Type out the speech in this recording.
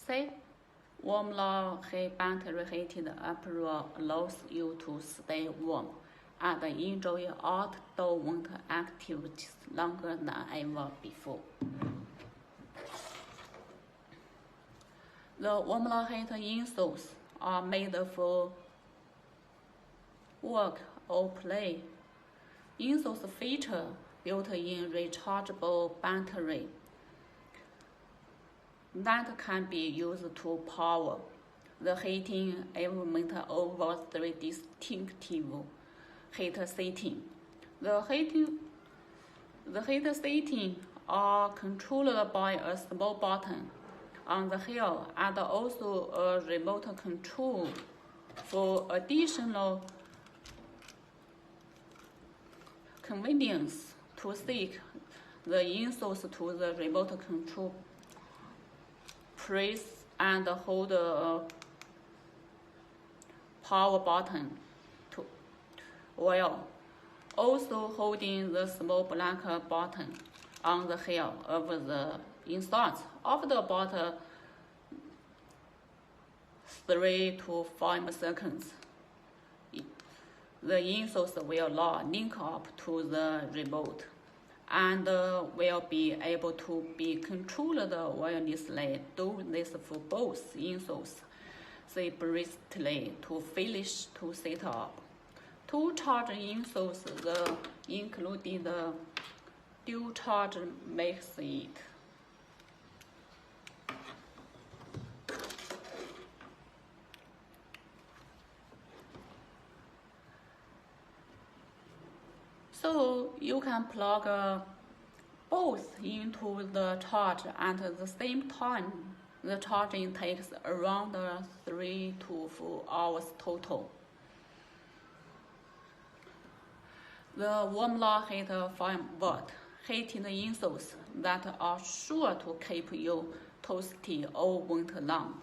C. Warm low heat battery heated apparel allows you to stay warm and enjoy outdoor winter activities longer than ever before. The warm low heat insoles are made for work or play. Insoles feature built-in rechargeable battery that can be used to power the heating element over 3 distinctive heat settings. The heat settings are controlled by a small button on the heel and also a remote control. For additional convenience, to stick the insoles to the remote control, press and hold a power button while also holding the small black button on the heel of the insoles. After about 3 to 5 seconds, the insoles will now link up to the remote and will be able to be controlled wirelessly. Do this for both insoles separately to finish to set up. To charge insoles, the included dual charge makes it so you can plug both into the charge at the same time. The charging takes around 3 to 4 hours total. The warm low heat 5-watt heated insoles that are sure to keep you toasty all winter long.